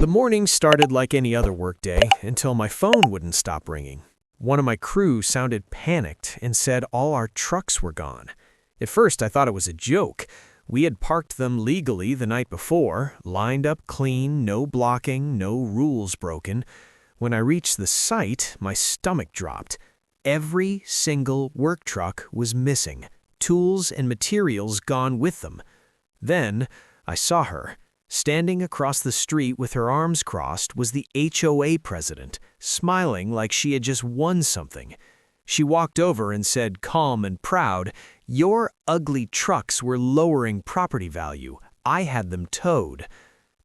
The morning started like any other workday until my phone wouldn't stop ringing. One of my crew sounded panicked and said all our trucks were gone. At first, I thought it was a joke. We had parked them legally the night before, lined up clean, no blocking, no rules broken. When I reached the site, my stomach dropped. Every single work truck was missing, tools and materials gone with them. Then I saw her. Standing across the street with her arms crossed was the HOA president, smiling like she had just won something. She walked over and said, calm and proud, "Your ugly trucks were lowering property value. I had them towed."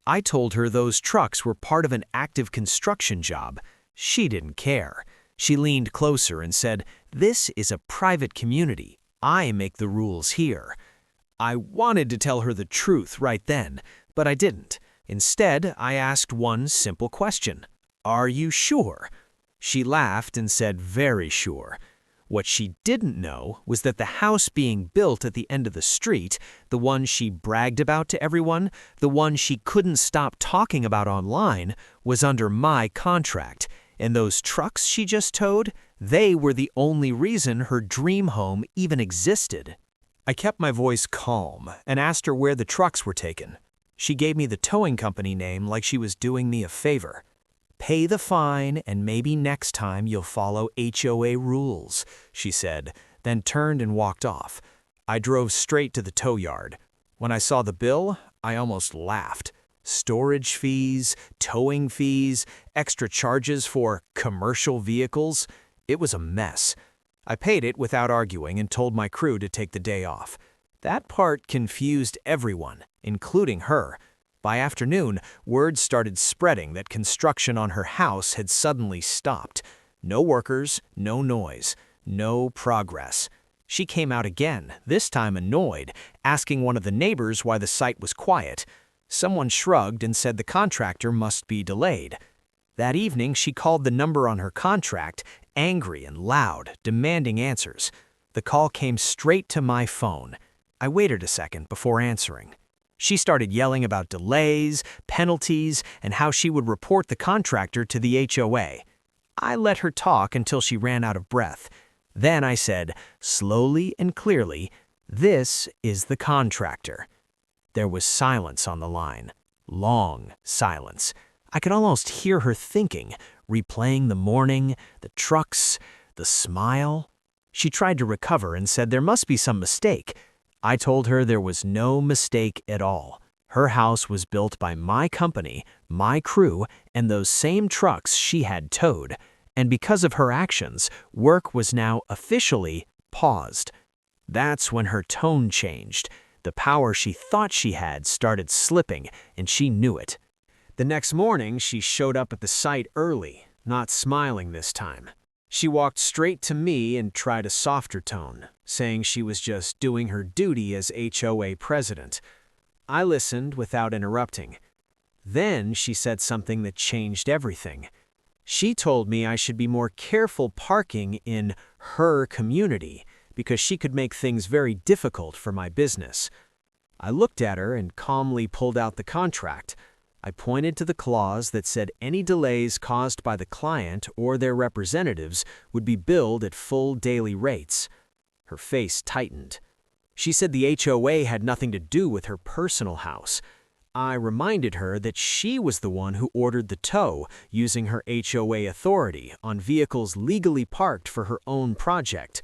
I told her those trucks were part of an active construction job. She didn't care. She leaned closer and said, "This is a private community. I make the rules here." I wanted to tell her the truth right then, but I didn't. Instead, I asked one simple question. "Are you sure?" She laughed and said, "Very sure." What she didn't know was that the house being built at the end of the street, the one she bragged about to everyone, the one she couldn't stop talking about online, was under my contract. And those trucks she just towed, they were the only reason her dream home even existed. I kept my voice calm and asked her where the trucks were taken. She gave me the towing company name like she was doing me a favor. "Pay the fine and maybe next time you'll follow HOA rules," she said, then turned and walked off. I drove straight to the tow yard. When I saw the bill, I almost laughed. Storage fees, towing fees, extra charges for commercial vehicles. It was a mess. I paid it without arguing and told my crew to take the day off. That part confused everyone, including her. By afternoon, word started spreading that construction on her house had suddenly stopped. No workers, no noise, no progress. She came out again, this time annoyed, asking one of the neighbors why the site was quiet. Someone shrugged and said the contractor must be delayed. That evening, she called the number on her contract, angry and loud, demanding answers. The call came straight to my phone. I waited a second before answering. She started yelling about delays, penalties, and how she would report the contractor to the HOA. I let her talk until she ran out of breath. Then I said, slowly and clearly, "This is the contractor." There was silence on the line. Long silence. I could almost hear her thinking, replaying the morning, the trucks, the smile. She tried to recover and said there must be some mistake. I told her there was no mistake at all. Her house was built by my company, my crew, and those same trucks she had towed. And because of her actions, work was now officially paused. That's when her tone changed. The power she thought she had started slipping, and she knew it. The next morning, she showed up at the site early, not smiling this time. She walked straight to me and tried a softer tone, saying she was just doing her duty as HOA president. I listened without interrupting. Then she said something that changed everything. She told me I should be more careful parking in her community because she could make things very difficult for my business. I looked at her and calmly pulled out the contract. I pointed to the clause that said any delays caused by the client or their representatives would be billed at full daily rates. Her face tightened. She said the HOA had nothing to do with her personal house. I reminded her that she was the one who ordered the tow using her HOA authority on vehicles legally parked for her own project.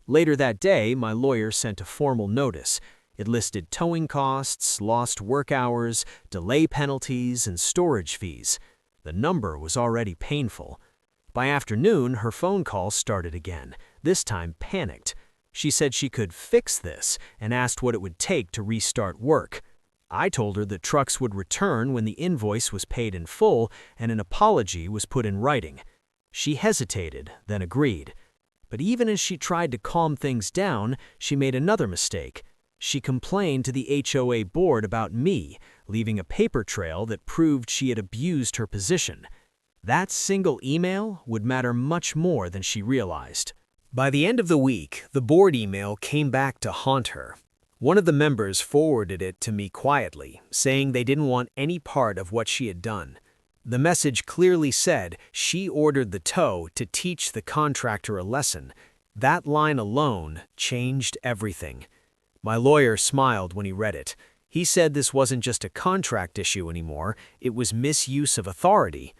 Later that day, my lawyer sent a formal notice. It listed towing costs, lost work hours, delay penalties, and storage fees. The number was already painful. By afternoon, her phone calls started again, this time panicked. She said she could fix this and asked what it would take to restart work. I told her that trucks would return when the invoice was paid in full and an apology was put in writing. She hesitated, then agreed. But even as she tried to calm things down, she made another mistake. She complained to the HOA board about me, leaving a paper trail that proved she had abused her position. That single email would matter much more than she realized. By the end of the week, the board email came back to haunt her. One of the members forwarded it to me quietly, saying they didn't want any part of what she had done. The message clearly said she ordered the tow to teach the contractor a lesson. That line alone changed everything. My lawyer smiled when he read it. He said this wasn't just a contract issue anymore, it was misuse of authority.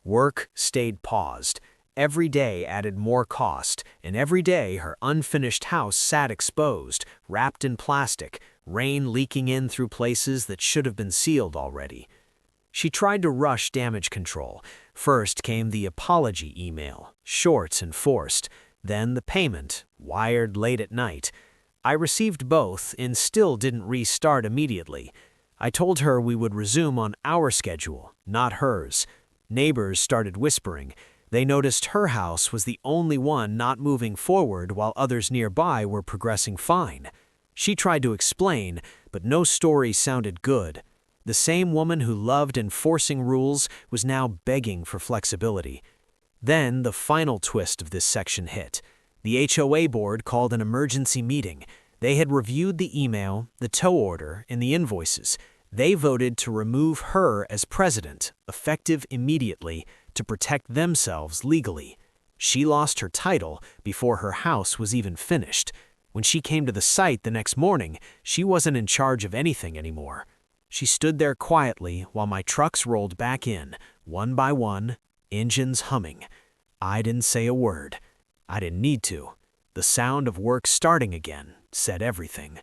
Work stayed paused. Every day added more cost, and every day her unfinished house sat exposed, wrapped in plastic, rain leaking in through places that should have been sealed already. She tried to rush damage control. First came the apology email, short and forced, then the payment, wired late at night. I received both and still didn't restart immediately. I told her we would resume on our schedule, not hers. Neighbors started whispering. They noticed her house was the only one not moving forward while others nearby were progressing fine. She tried to explain, but no story sounded good. The same woman who loved enforcing rules was now begging for flexibility. Then the final twist of this section hit. The HOA board called an emergency meeting. They had reviewed the email, the tow order, and the invoices. They voted to remove her as president, effective immediately, to protect themselves legally. She lost her title before her house was even finished. When she came to the site the next morning, she wasn't in charge of anything anymore. She stood there quietly while my trucks rolled back in, one by one, engines humming. I didn't say a word. I didn't need to. The sound of work starting again said everything.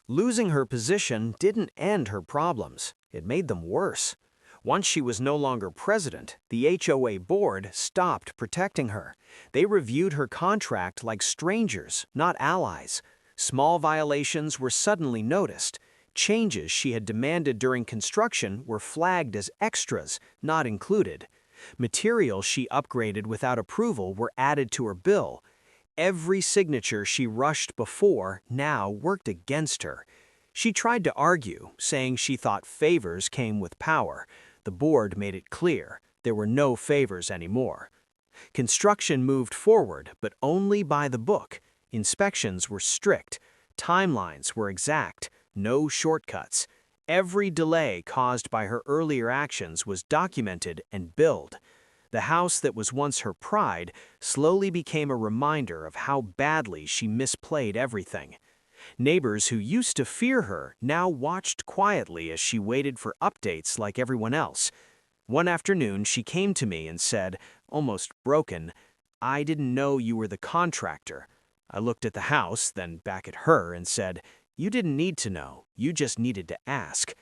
Losing her position didn't end her problems. It made them worse. Once she was no longer president, the HOA board stopped protecting her. They reviewed her contract like strangers, not allies. Small violations were suddenly noticed. Changes she had demanded during construction were flagged as extras, not included. Materials she upgraded without approval were added to her bill. Every signature she rushed before now worked against her. She tried to argue, saying she thought favors came with power. The board made it clear there were no favors anymore. Construction moved forward, but only by the book. Inspections were strict. Timelines were exact. No shortcuts. Every delay caused by her earlier actions was documented and billed. The house that was once her pride slowly became a reminder of how badly she misplayed everything. Neighbors who used to fear her now watched quietly as she waited for updates like everyone else. One afternoon, she came to me and said, almost broken, "I didn't know you were the contractor." I looked at the house, then back at her and said, "You didn't need to know, you just needed to ask."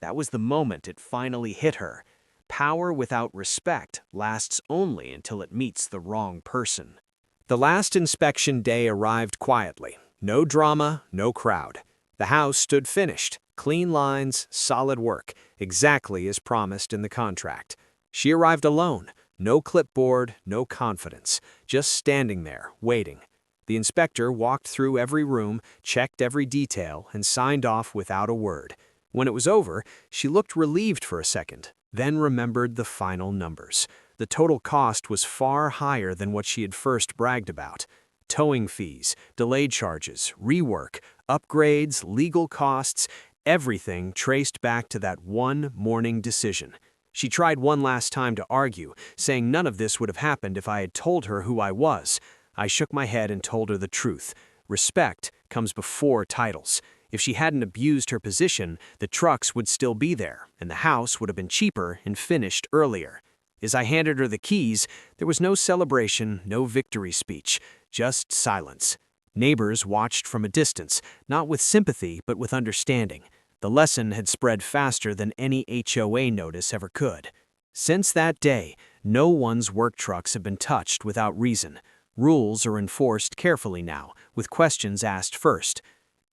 That was the moment it finally hit her. Power without respect lasts only until it meets the wrong person. The last inspection day arrived quietly. No drama, no crowd. The house stood finished. Clean lines, solid work, exactly as promised in the contract. She arrived alone. No clipboard, no confidence. Just standing there, waiting. The inspector walked through every room, checked every detail, and signed off without a word. When it was over, she looked relieved for a second, then remembered the final numbers. The total cost was far higher than what she had first bragged about. Towing fees, delayed charges, rework, upgrades, legal costs, everything traced back to that one morning decision. She tried one last time to argue, saying none of this would have happened if I had told her who I was. I shook my head and told her the truth. Respect comes before titles. If she hadn't abused her position, the trucks would still be there, and the house would have been cheaper and finished earlier. As I handed her the keys, there was no celebration, no victory speech, just silence. Neighbors watched from a distance, not with sympathy but with understanding. The lesson had spread faster than any HOA notice ever could. Since that day, no one's work trucks have been touched without reason. Rules are enforced carefully now, with questions asked first.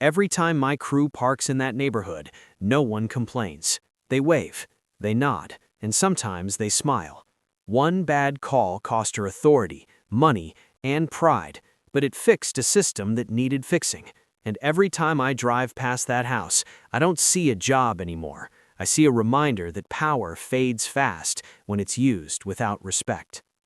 Every time my crew parks in that neighborhood, no one complains. They wave, they nod, and sometimes they smile. One bad call cost her authority, money, and pride, but it fixed a system that needed fixing. And every time I drive past that house, I don't see a job anymore. I see a reminder that power fades fast when it's used without respect.